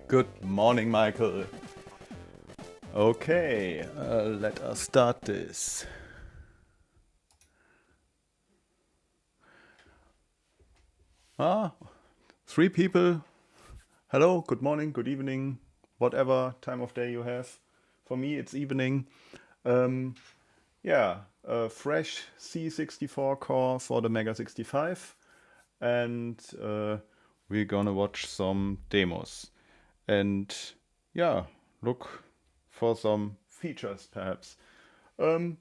Good morning, Michael. Okay, let us start this. Three people. Hello, good morning, good evening, whatever time of day you have. For me, it's evening. Yeah, a fresh C64 core for the MEGA65, and we're gonna watch some demos. And yeah, look for some features perhaps. The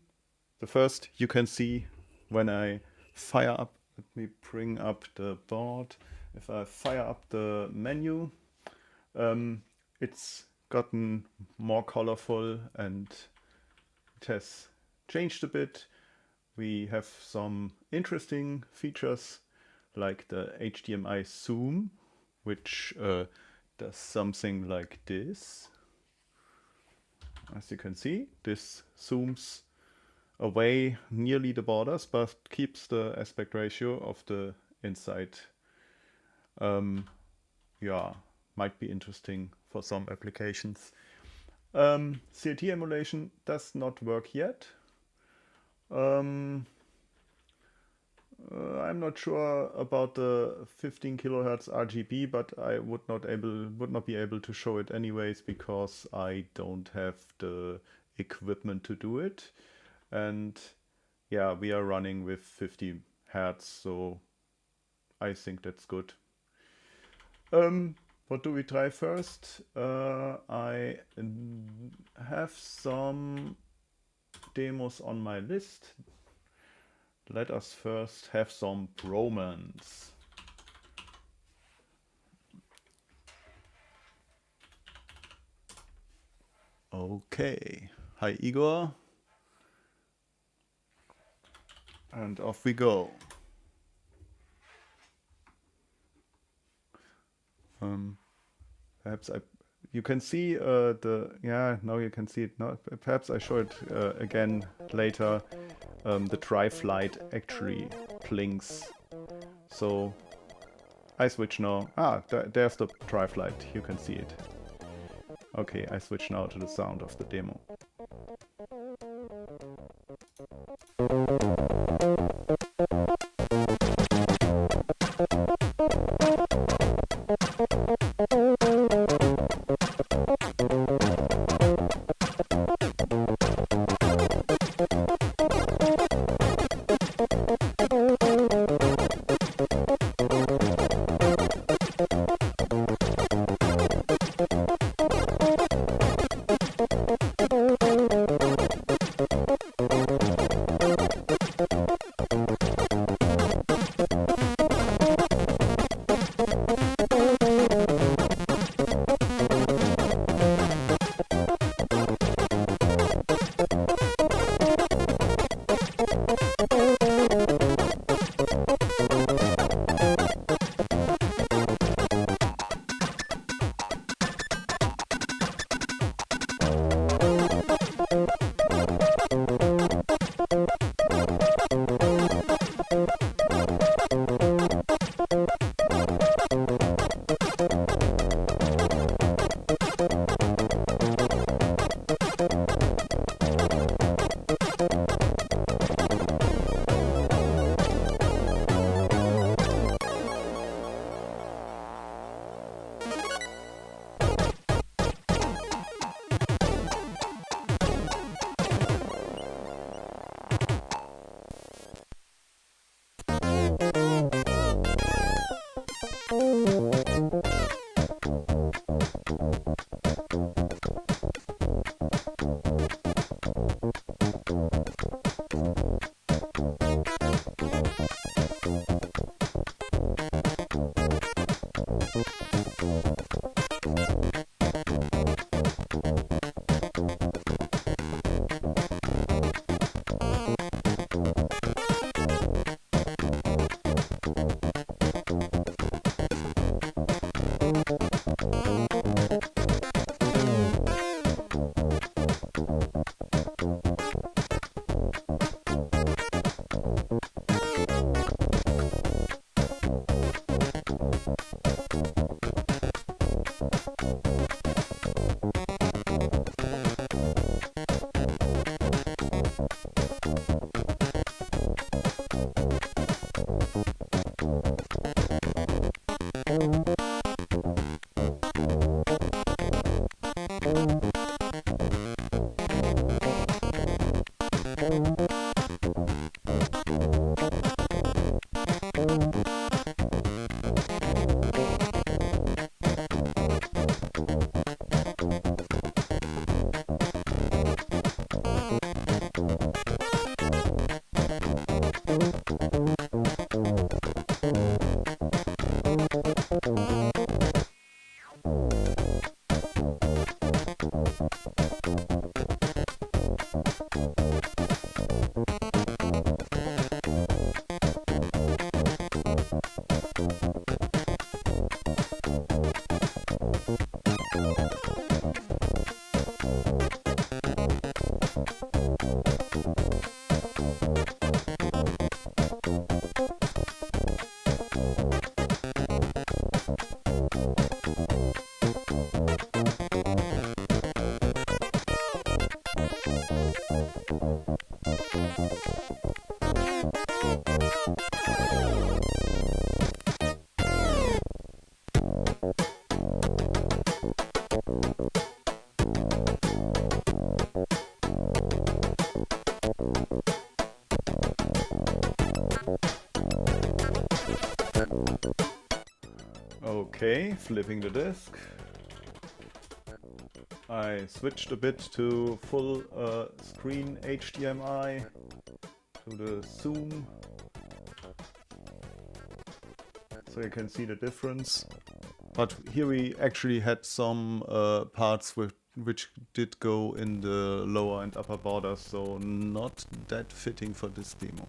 first you can see when I fire up, let me bring up the board. If I fire up the menu, it's gotten more colorful and it has changed a bit. We have some interesting features like the HDMI Zoom, which does something like this. As you can see, this zooms away nearly the borders, but keeps the aspect ratio of the inside. Yeah, might be interesting for some applications. CRT emulation does not work yet. I'm not sure about the 15 kilohertz RGB, but I would not be able to show it anyways because I don't have the equipment to do it. And yeah, we are running with 50 hertz, so I think that's good. What do we try first? I have some demos on my list. Let us first have some Bromance. Okay, hi Igor. And off we go. Perhaps you can see now you can see it. No, perhaps I show it again later. The drive light actually blinks. So I switch now. There's the drive light. You can see it. Okay, I switch now to the sound of the demo. Okay, flipping the disk. I switched a bit to full screen HDMI, to the Zoom, so you can see the difference. But here we actually had some parts which did go in the lower and upper borders, so not that fitting for this demo.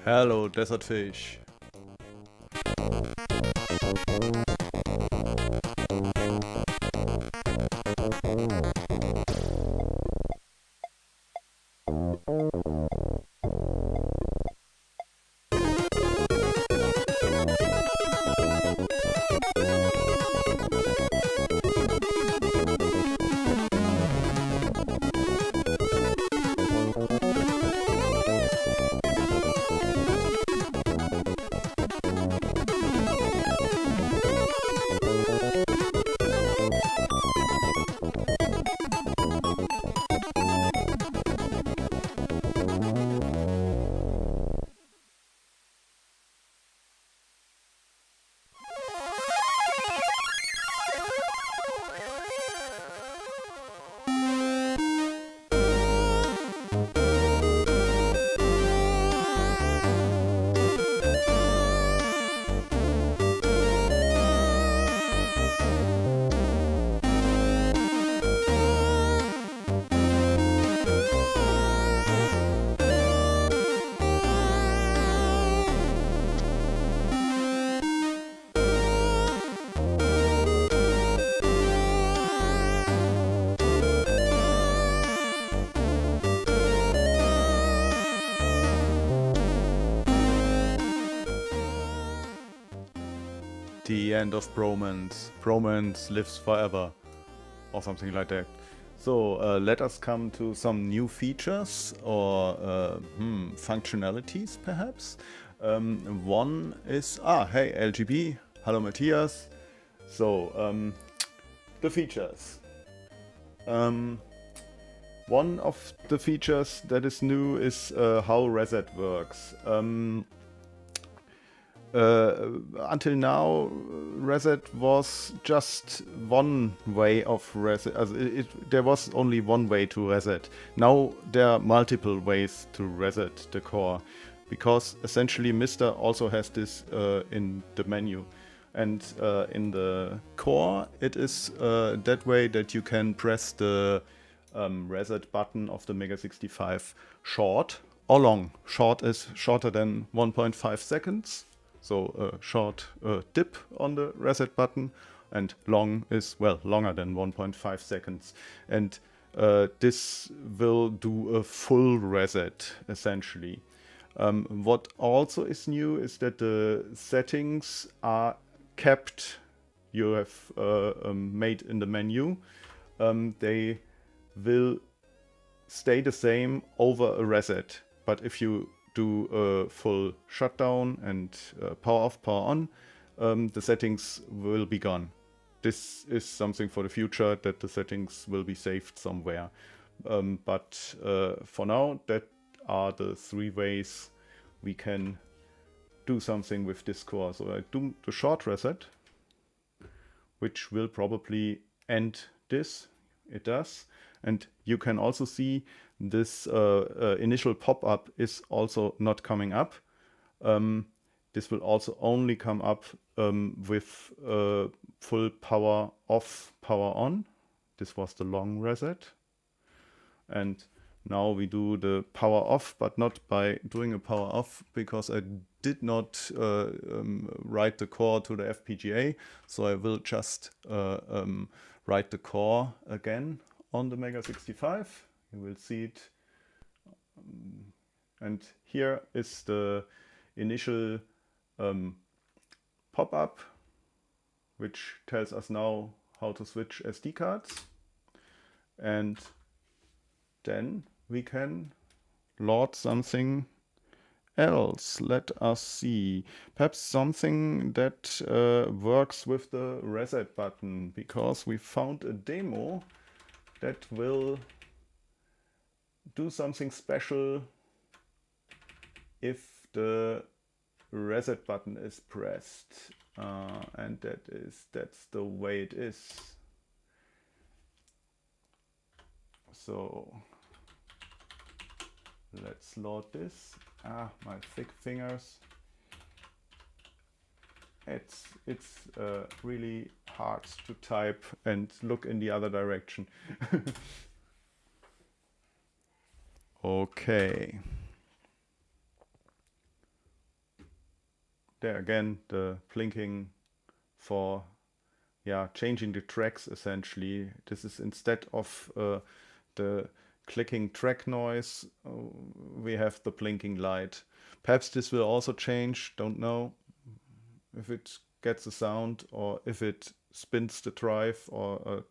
Hello, desert fish. The end of Bromance. Bromance lives forever, or something like that. So let us come to some new features or functionalities, perhaps. One is hey LGB, hello Matthias. So the features. One of the features that is new is how reset works. Until now, reset was just one way of reset. There was only one way to reset. Now there are multiple ways to reset the core, because essentially Mister also has this in the menu. And in the core, it is that way that you can press the reset button of the MEGA65 short or long. Short is shorter than 1.5 seconds. So a short dip on the reset button, and long is, well, longer than 1.5 seconds. And this will do a full reset, essentially. What also is new is that the settings are kept you have made in the menu. They will stay the same over a reset. But if you do a full shutdown and power off, power on, the settings will be gone. This is something for the future, that the settings will be saved somewhere. But for now, that are the three ways we can do something with this core. So I do the short reset, which will probably end this. It does. And you can also see this initial pop-up is also not coming up. This will also only come up with full power off, power on. This was the long reset. And now we do the power off, but not by doing a power off, because I did not write the core to the FPGA. So I will just write the core again on the MEGA65. You will see it. And here is the initial pop-up, which tells us now how to switch SD cards. And then we can load something else. Let us see. Perhaps something that works with the reset button, because we found a demo that will do something special if the reset button is pressed. And that's the way it is. So let's load this. My thick fingers. It's really hard to type and look in the other direction. Okay. there again, the blinking for changing the tracks essentially. This is instead of the clicking track noise, we have the blinking light. Perhaps this will also change, don't know if it gets a sound or if it spins the drive or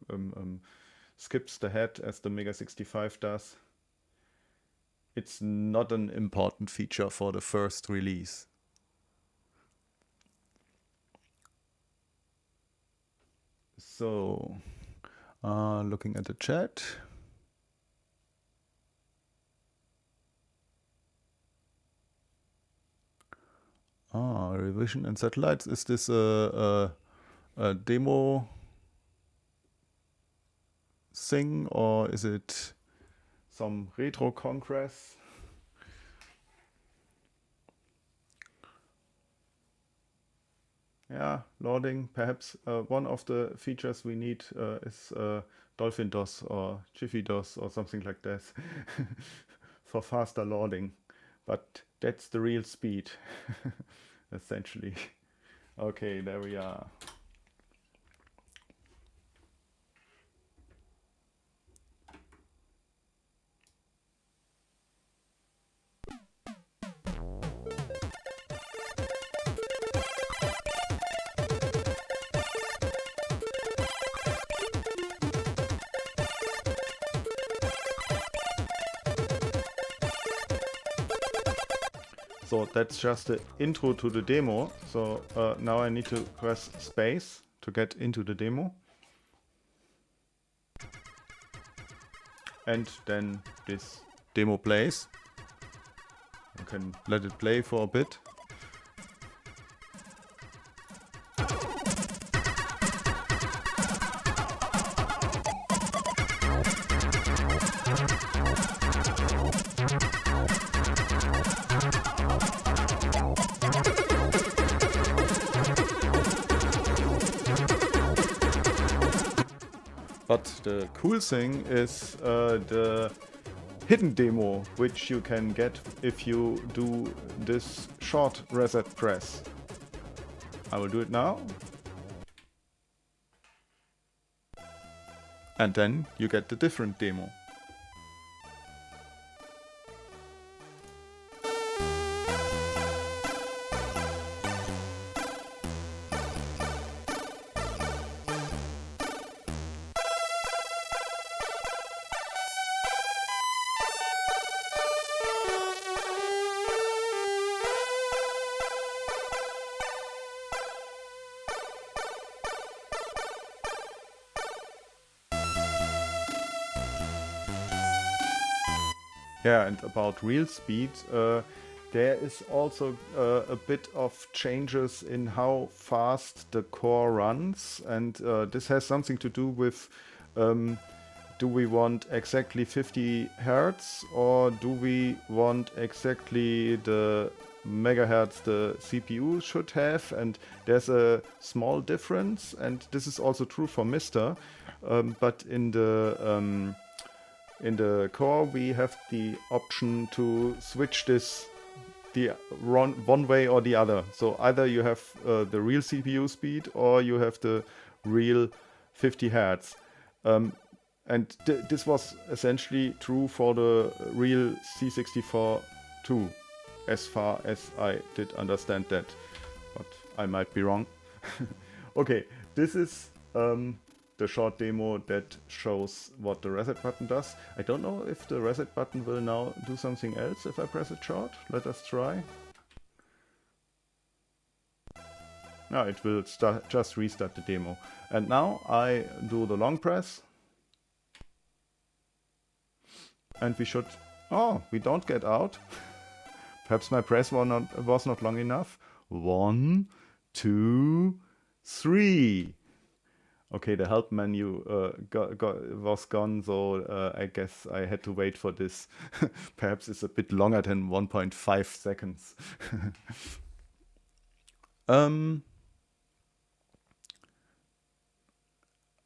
skips the head as the MEGA65 does. It's not an important feature for the first release. So, looking at the chat. Revision and satellites. Is this a demo thing or is it some retro congress? Yeah, loading. Perhaps one of the features we need is Dolphin DOS or Jiffy DOS or something like this for faster loading. But that's the real speed, essentially. Okay, there we are. So that's just the intro to the demo. So now I need to press space to get into the demo. And then this demo plays. You can let it play for a bit. But the cool thing is the hidden demo, which you can get if you do this short reset press. I will do it now. And then you get the different demo. Yeah, and about real speed, there is also a bit of changes in how fast the core runs, and this has something to do with do we want exactly 50 Hertz or do we want exactly the megahertz the CPU should have, and there's a small difference, and this is also true for Mister, but in the core we have the option to switch this one way or the other. So either you have the real CPU speed or you have the real 50 Hertz. And this was essentially true for the real C64 too, as far as I did understand that, but I might be wrong. Okay, this is the short demo that shows what the reset button does. I don't know if the reset button will now do something else if I press it short. Let us try. No, it will just restart the demo. And now I do the long press. And we should... Oh, we don't get out. Perhaps my press was not long enough. 1, 2, 3. Okay, the help menu was gone, so I guess I had to wait for this. Perhaps it's a bit longer than 1.5 seconds.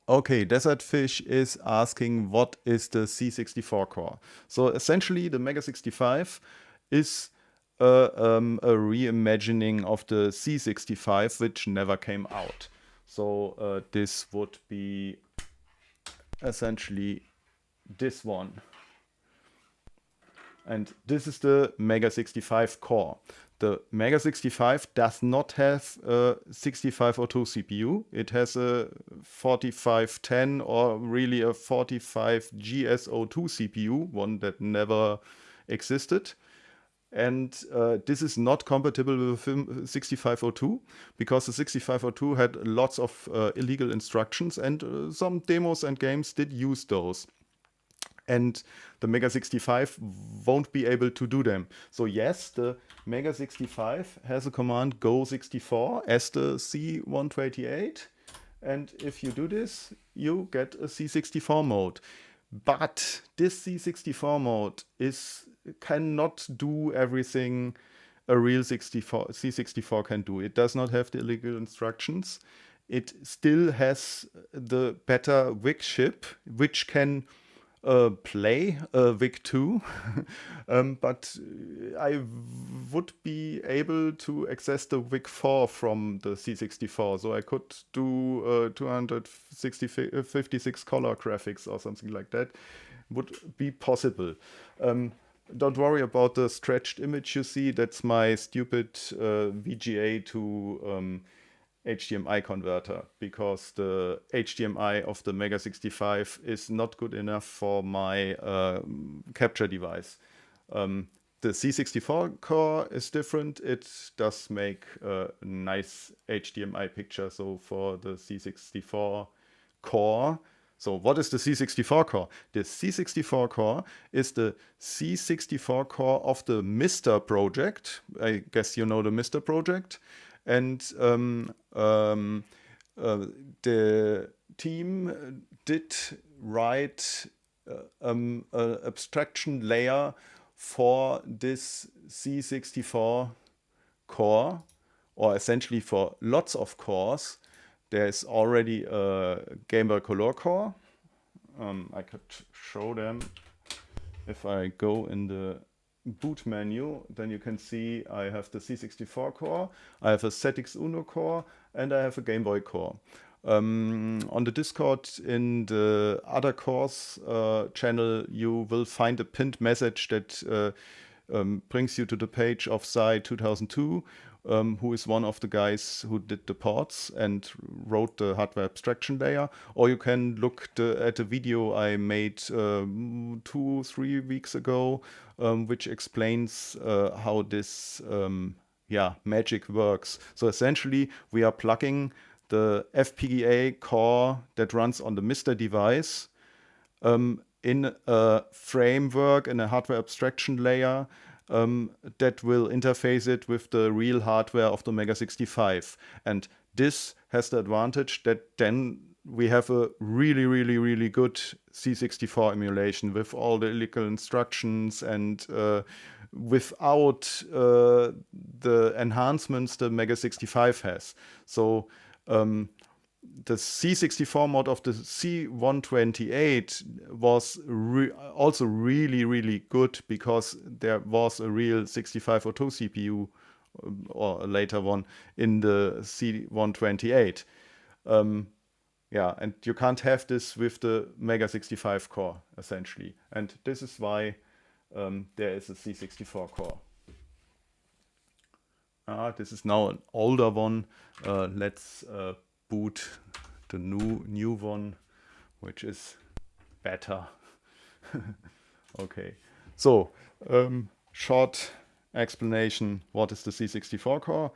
Okay, Desert Fish is asking what is the C64 core. So essentially the MEGA65 is a reimagining of the C65, which never came out. So this would be essentially this one. And this is the MEGA65 core. The MEGA65 does not have a 6502 CPU. It has a 4510 or really a 45GS02 CPU, one that never existed. And this is not compatible with 6502 because the 6502 had lots of illegal instructions, and some demos and games did use those. And the MEGA65 won't be able to do them. So yes, the MEGA65 has a command go64 as the C128. And if you do this, you get a C64 mode. But this C64 mode cannot do everything a real C64 can do. It does not have the illegal instructions. It still has the better VIC chip, which can play VIC 2, but I would be able to access the VIC 4 from the C64, so I could do 256 color graphics or something like that. Would be possible. Don't worry about the stretched image you see. That's my stupid VGA to HDMI converter, because the HDMI of the MEGA65 is not good enough for my capture device. The C64 core is different. It does make a nice HDMI picture. So for the C64 core, so what is the C64 core? The C64 core is the C64 core of the Mister project. I guess you know the Mister project. And the team did write an abstraction layer for this C64 core, or essentially for lots of cores. There's already a Game Boy Color core. I could show them if I go in the boot menu. Then you can see I have the C64 core, I have a ZX core, and I have a Game Boy core. On the Discord in the other cores channel, you will find a pinned message that brings you to the page of Sy2002, who is one of the guys who did the ports and wrote the hardware abstraction layer. Or you can look at the video I made 2-3 weeks ago, which explains how this magic works. So essentially, we are plugging the FPGA core that runs on the Mister device in a framework, in a hardware abstraction layer, that will interface it with the real hardware of the MEGA65. And this has the advantage that then we have a really, really, really good C64 emulation with all the illegal instructions and without the enhancements the MEGA65 has. So the C64 mod of the C128 was also really, really good, because there was a real 6502 CPU, or a later one, in the C128. And you can't have this with the MEGA65 core, essentially. And this is why there is a C64 core. This is now an older one. Let's boot the new one, which is better. Okay, so short explanation, what is the C64 core?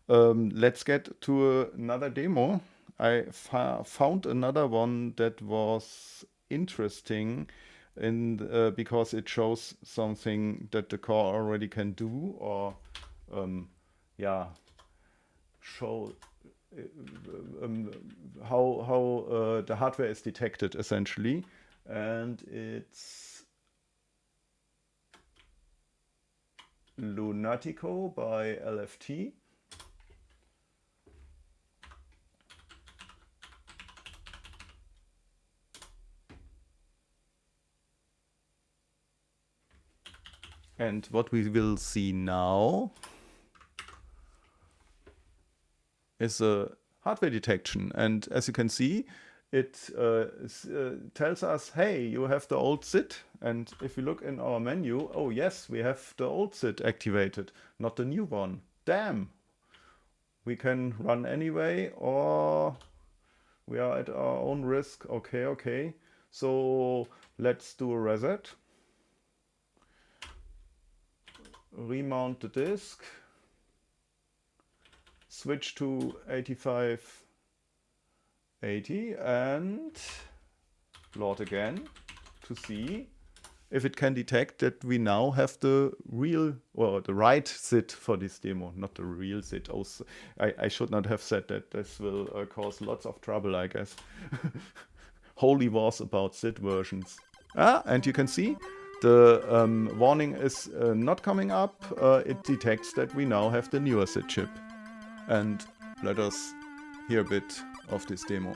Let's get to another demo. I found another one that was interesting because it shows something that the core already can do, or show how the hardware is detected, essentially. And it's Lunatico by LFT. And what we will see now is a hardware detection. And as you can see, it tells us, hey, you have the old SID. And if we look in our menu, oh yes, we have the old SID activated, not the new one. Damn! We can run anyway, or we are at our own risk. Okay, okay. So let's do a reset. Remount the disk. Switch to 8580 and load again to see if it can detect that we now have the real or the right SID for this demo, not the real SID. Oh, I should not have said that. This will cause lots of trouble, I guess. Holy wars about SID versions. And you can see the warning is not coming up. It detects that we now have the newer SID chip. And let us hear a bit of this demo.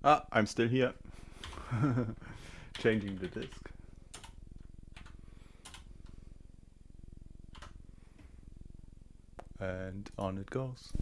Ah, I'm still here. Changing the disk. And on it goes.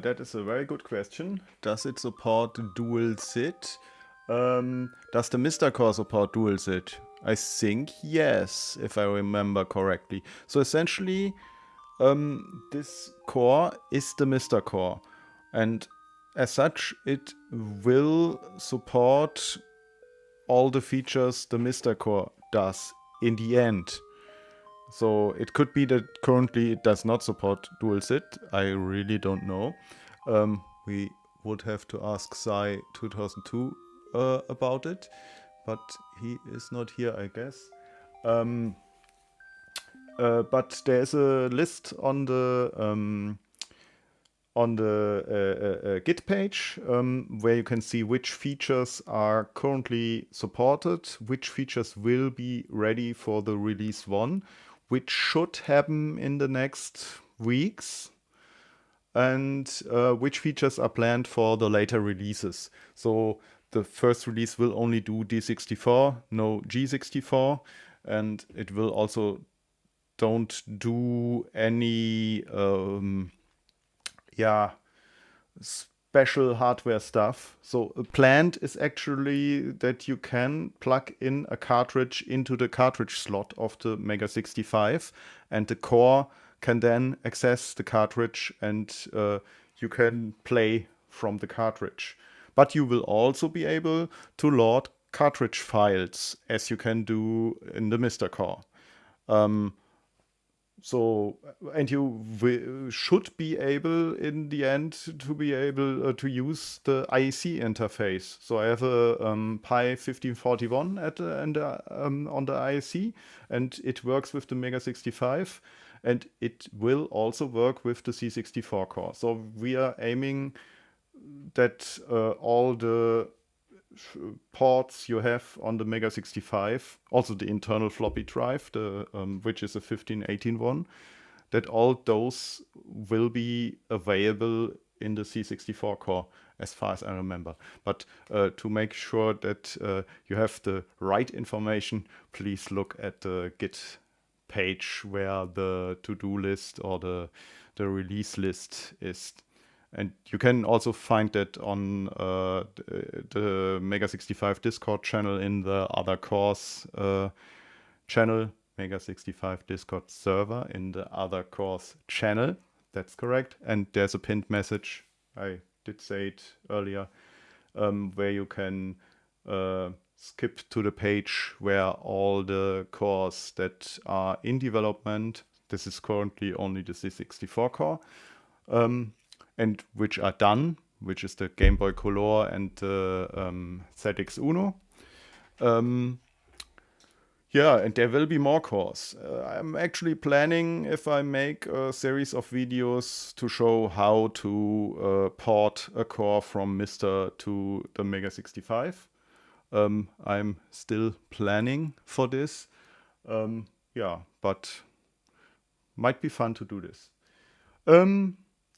That is a very good question. Does it support dual SID? Does the Mr. Core support dual SID? I think yes, if I remember correctly. So essentially, this core is the Mr. Core, and as such, it will support all the features the Mr. Core does in the end. So it could be that currently it does not support dual SID. I really don't know. We would have to ask Sy2002 about it, but he is not here, I guess. But there's a list on the on the Git page, where you can see which features are currently supported, which features will be ready for the release 1, which should happen in the next weeks, and which features are planned for the later releases. So the first release will only do D64, no G64, and it will also don't do any special hardware stuff. So planned is actually that you can plug in a cartridge into the cartridge slot of the MEGA65, and the core can then access the cartridge, and you can play from the cartridge. But you will also be able to load cartridge files, as you can do in the Mr. Core. So, and you should be able in the end to be able to use the IEC interface. So I have a Pi 1541 at on the IEC, and it works with the MEGA65, and it will also work with the C64 core. So we are aiming that all the ports you have on the MEGA65, also the internal floppy drive, the which is a 1518 one, that all those will be available in the C64 core, as far as I remember. But to make sure that you have the right information, please look at the Git page where the to-do list or the release list is. And you can also find that on the MEGA65 Discord channel in the other cores channel, MEGA65 Discord server in the other cores channel. That's correct. And there's a pinned message, I did say it earlier, where you can skip to the page where all the cores that are in development, this is currently only the C64 core, and which are done, which is the Game Boy Color and the ZX Uno. Yeah, and there will be more cores. I'm actually planning, if I make a series of videos, to show how to port a core from Mr. to the MEGA65. I'm still planning for this. Yeah, but might be fun to do this.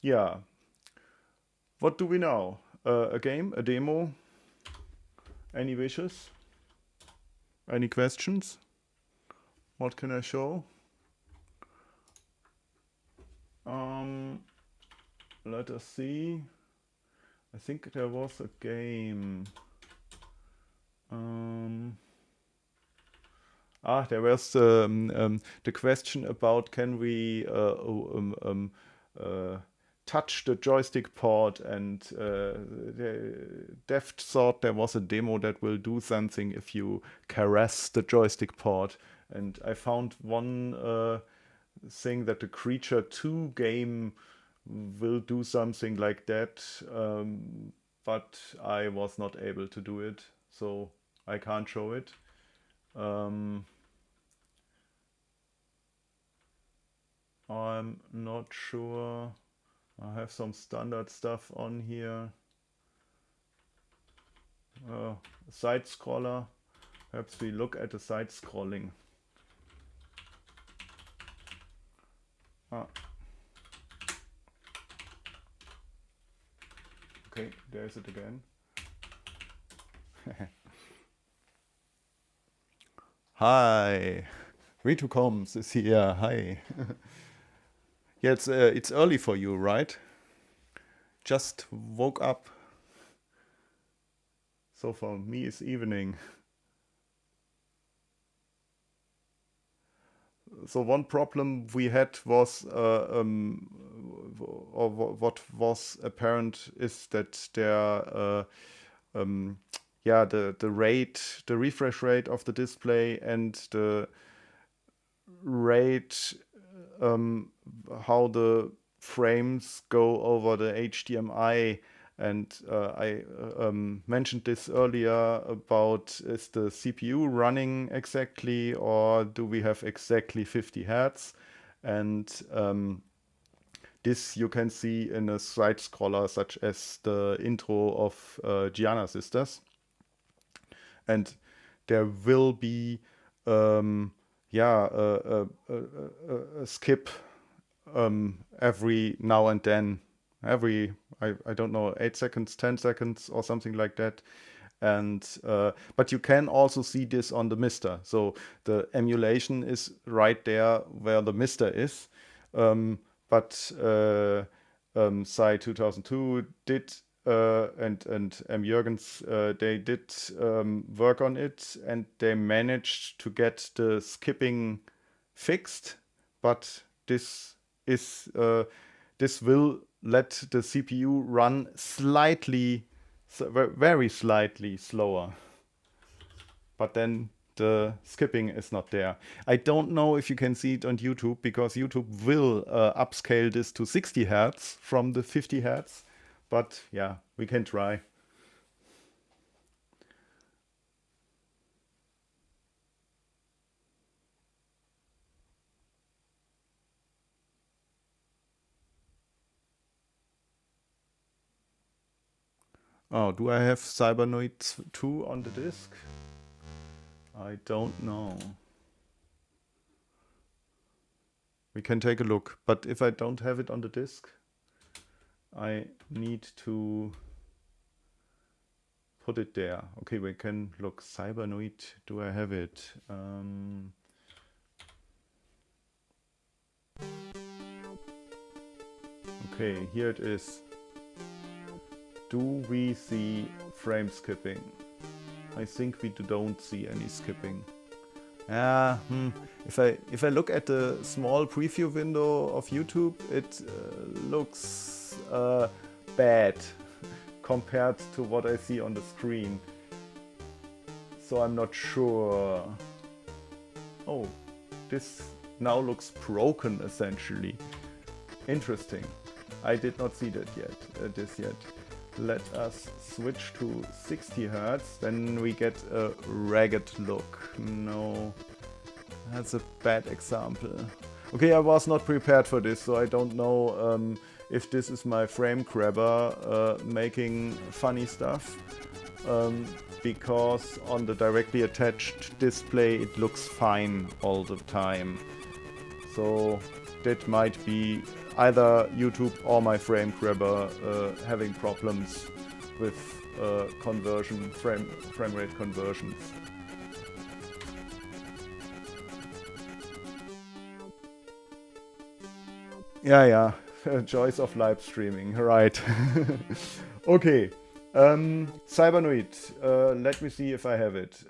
Yeah. What do we know? A game, a demo? Any wishes? Any questions? What can I show? Let us see. I think there was a game. There was the question about can we touch the joystick port, and Deft thought there was a demo that will do something if you caress the joystick port, and I found one thing that the Creature 2 game will do something like that, but I was not able to do it, so I can't show it. I'm not sure. I have some standard stuff on here. Side scroller. Perhaps we look at the side scrolling. Okay, there's it again. Hi, Ritucoms is here. Hi. Yeah, it's early for you, right? Just woke up. So for me, it's evening. So one problem we had was, or what was apparent, is that there, yeah, the refresh rate of the display and the rate, how the frames go over the HDMI, and I mentioned this earlier about, is the CPU running exactly, or do we have exactly 50 Hertz? And this you can see in a side scroller such as the intro of Giana Sisters. And there will be yeah, a skip every now and then, every I don't know, 8 seconds, 10 seconds or something like that. And but you can also see this on the Mister. So the emulation is right there where the Mister is. But Sy2002 did and MJoergen's they did work on it, and they managed to get the skipping fixed. But this is this will let the CPU run slightly, very slightly slower. But then the skipping is not there. I don't know if you can see it on YouTube, because YouTube will upscale this to 60 Hertz from the 50 Hertz. But yeah, we can try. Oh, do I have Cybernoid 2 on the disk? I don't know. We can take a look, but if I don't have it on the disk, I need to put it there. Okay, we can look. Cybernoid, do I have it? Okay, here it is. Do we see frame skipping? I think we don't see any skipping. If I look at the small preview window of YouTube, it looks bad compared to what I see on the screen. So I'm not sure. Oh, this now looks broken essentially. Interesting. I did not see that yet. This yet. Let us switch to 60 Hertz, then we get a ragged look. No, that's a bad example. Okay, I was not prepared for this, so I don't know if this is my frame grabber making funny stuff. Because on the directly attached display it looks fine all the time. So that might be either YouTube or my frame grabber having problems with conversion, frame rate conversions. Yeah, joys of live streaming, right. Okay, Cybernoid, let me see if I have it.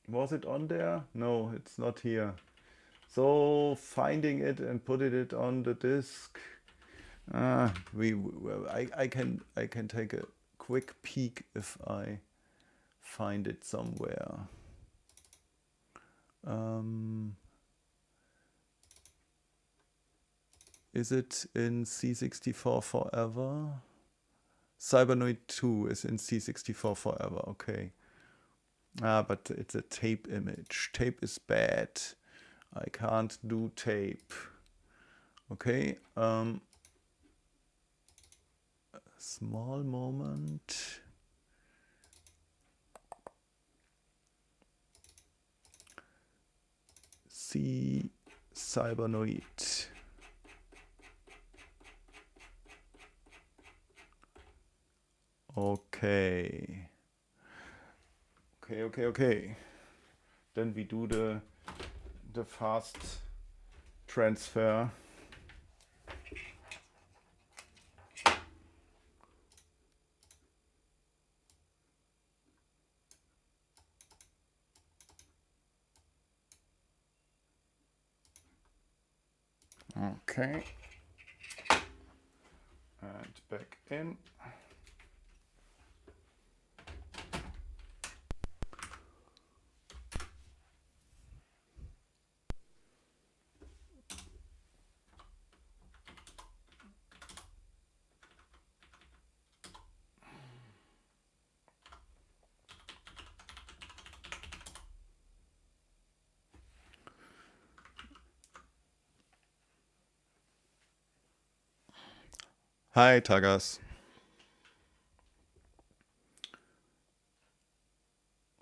Was it on there? No, it's not here. So finding it and putting it on the disk. I can take a quick peek if I find it somewhere. Is it in C64 Forever? Cybernoid 2 is in C64 Forever, okay. But it's a tape image. Tape is bad. I can't do tape. Okay. A small moment. See Cybernoid. Okay. Okay. Then we do the fast transfer. Okay. And back in. Hi, Tagas.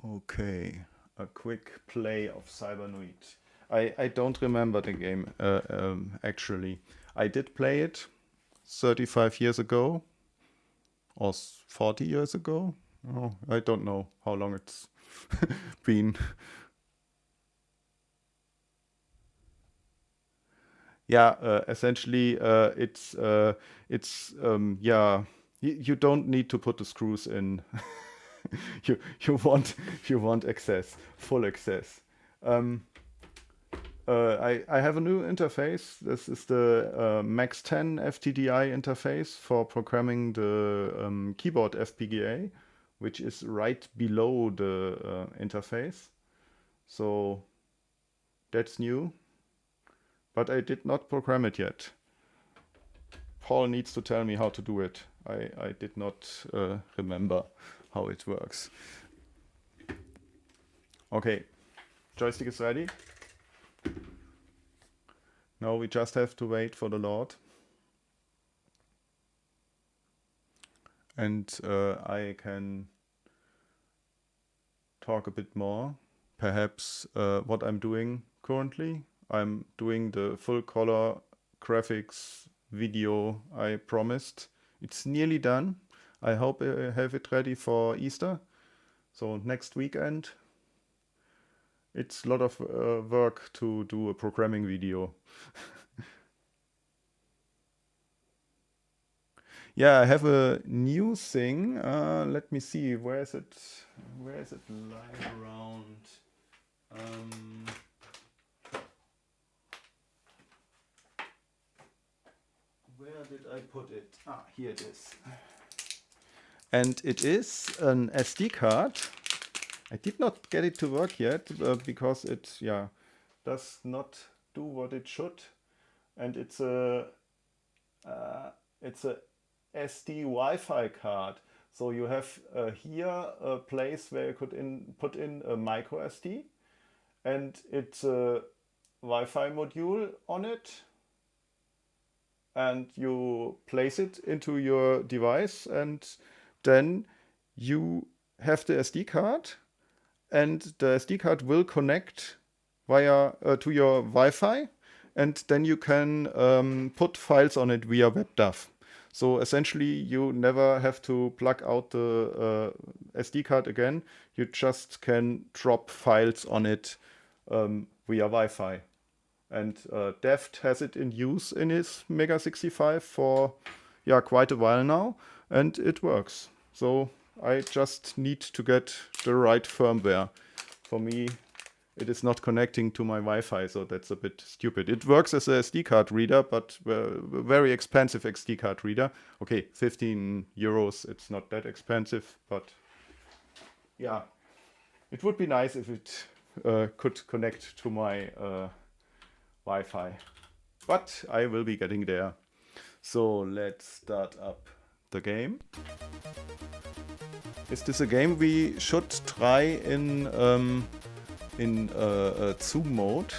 Okay, a quick play of Cybernoid. I don't remember the game, actually. I did play it 35 years ago, or 40 years ago. Oh, I don't know how long it's been. Yeah, essentially, yeah, you don't need to put the screws in. You want access, full access. Um, I have a new interface. This is the Max 10 FTDI interface for programming the keyboard FPGA, which is right below the interface. So that's new, but I did not program it yet. Paul needs to tell me how to do it. I did not remember how it works. Okay, joystick is ready. Now we just have to wait for the Lord. And I can talk a bit more. Perhaps what I'm doing currently. I'm doing the full color graphics video I promised. It's nearly done. I hope I have it ready for Easter. So next weekend. It's a lot of work to do a programming video. Yeah, I have a new thing. Let me see. Where is it? Where is it lying around? Where did I put it? Ah, here it is. And it is an SD card. I did not get it to work yet because it, yeah, does not do what it should. And it's a SD Wi-Fi card. So you have here a place where you could put in a micro SD, and it's a Wi-Fi module on it, and you place it into your device, and then you have the SD card, and the SD card will connect via to your Wi-Fi, and then you can put files on it via WebDAV. So essentially, you never have to plug out the SD card again. You just can drop files on it via Wi-Fi. And Deft has it in use in his MEGA65 for quite a while now, and it works. So I just need to get the right firmware. For me, it is not connecting to my Wi-Fi, so that's a bit stupid. It works as a SD card reader, but a very expensive SD card reader. Okay, 15 euros, it's not that expensive, but yeah, it would be nice if it could connect to my Wi-Fi. But I will be getting there. So let's start up the game. Is this a game we should try in Zoom mode?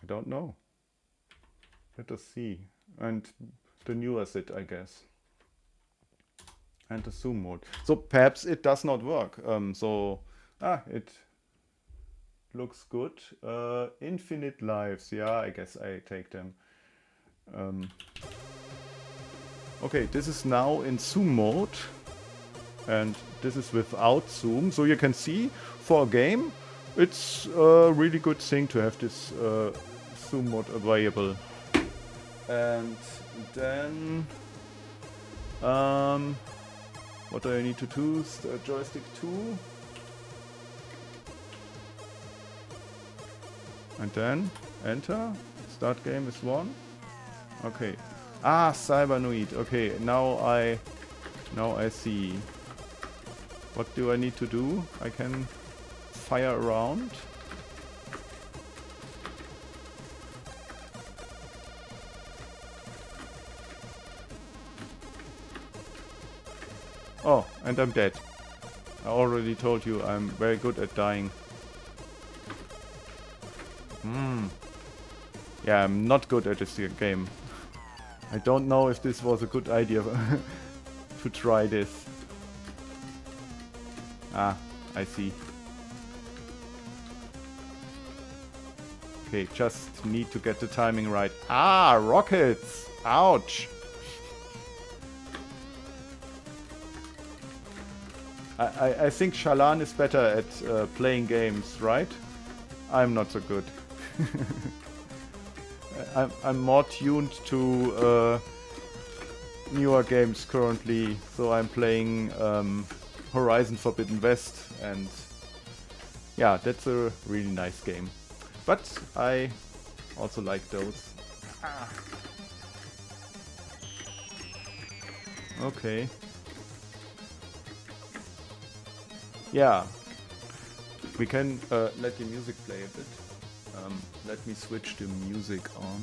I don't know. Let us see. And the newer SID, I guess. And the Zoom mode. So perhaps it does not work. It looks good. Infinite lives. Yeah, I guess I take them. Okay, this is now in Zoom mode. And this is without Zoom. So you can see, for a game, it's a really good thing to have this Zoom mode available. And then what do I need to do? Joystick 2. And then enter. Start game is 1. Okay. Ah, Cybernoid. Okay, now I see. What do I need to do? I can fire around. Oh, and I'm dead. I already told you I'm very good at dying. Yeah, I'm not good at this game. I don't know if this was a good idea to try this. Ah, I see. Okay, just need to get the timing right. Ah, rockets! Ouch! I think Shalan is better at playing games, right? I'm not so good. I'm more tuned to newer games currently, so I'm playing Horizon Forbidden West, and yeah, that's a really nice game. But I also like those. Okay. Yeah. We can let the music play a bit. Let me switch the music on.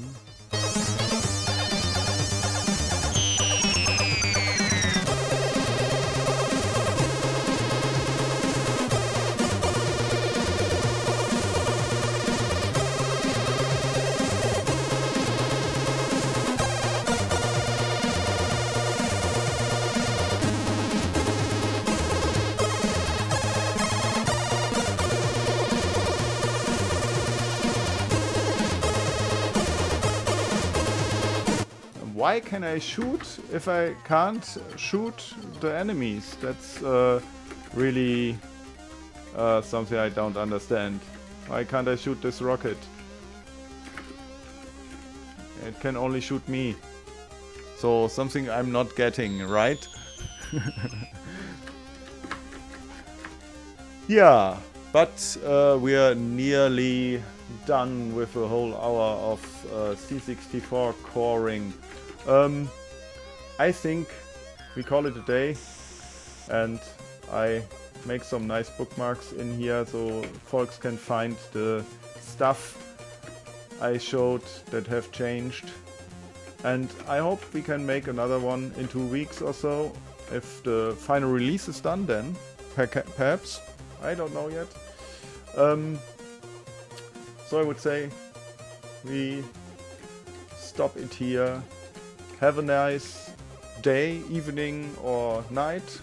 Why can I shoot if I can't shoot the enemies? That's really something I don't understand. Why can't I shoot this rocket? It can only shoot me. So something I'm not getting, right? Yeah, but we are nearly done with a whole hour of C64 coring. I think we call it a day, and I make some nice bookmarks in here so folks can find the stuff I showed that have changed. And I hope we can make another one in 2 weeks or so. If the final release is done, then perhaps. I don't know yet. So I would say we stop it here. Have a nice day, evening or night,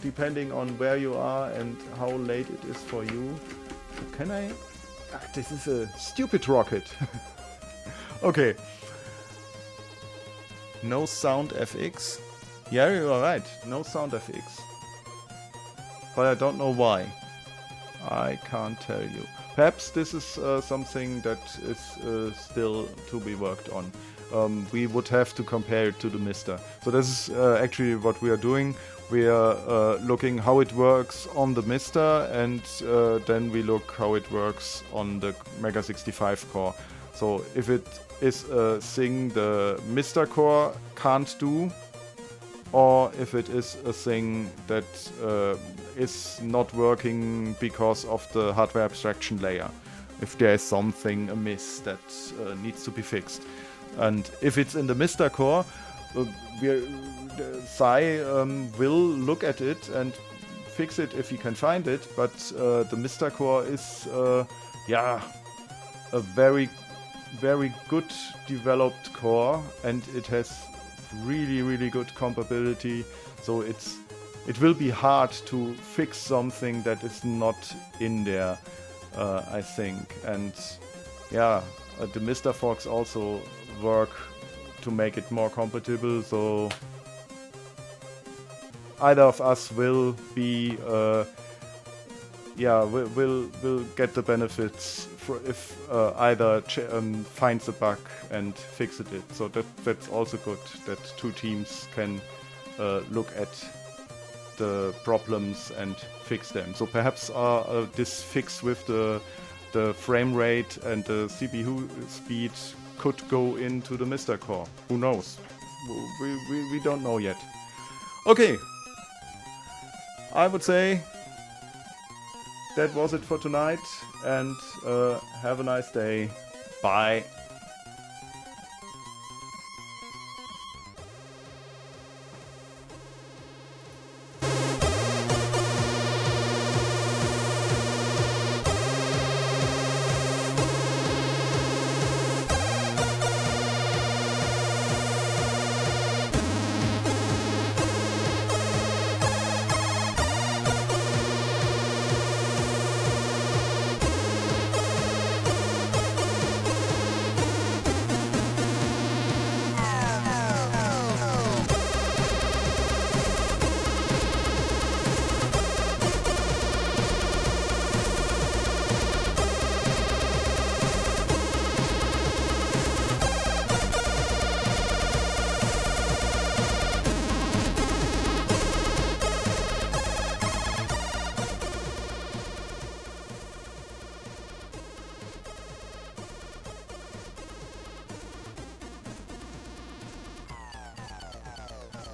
depending on where you are and how late it is for you. Can I? Ah, this is a stupid rocket. Okay. No sound FX. Yeah, you are right. No sound FX. But I don't know why. I can't tell you. Perhaps this is something that is still to be worked on. We would have to compare it to the Mister. So this is actually what we are doing. We are looking how it works on the Mister, and then we look how it works on the MEGA65 core. So if it is a thing the Mister core can't do, or if it is a thing that is not working because of the hardware abstraction layer. If there is something amiss that needs to be fixed. And if it's in the Mister core, Sy will look at it and fix it if he can find it. But the Mister core is, yeah, a very, very good developed core, and it has really, really good compatibility. So it will be hard to fix something that is not in there, I think. And yeah, the Mister forks also work to make it more compatible, so either of us will be will get the benefits for if either finds a bug and fixes it. So that's also good that two teams can look at the problems and fix them. So perhaps this fix with the frame rate and the CPU speed could go into the Mister core. Who knows? We don't know yet. Okay. I would say that was it for tonight, and have a nice day. Bye.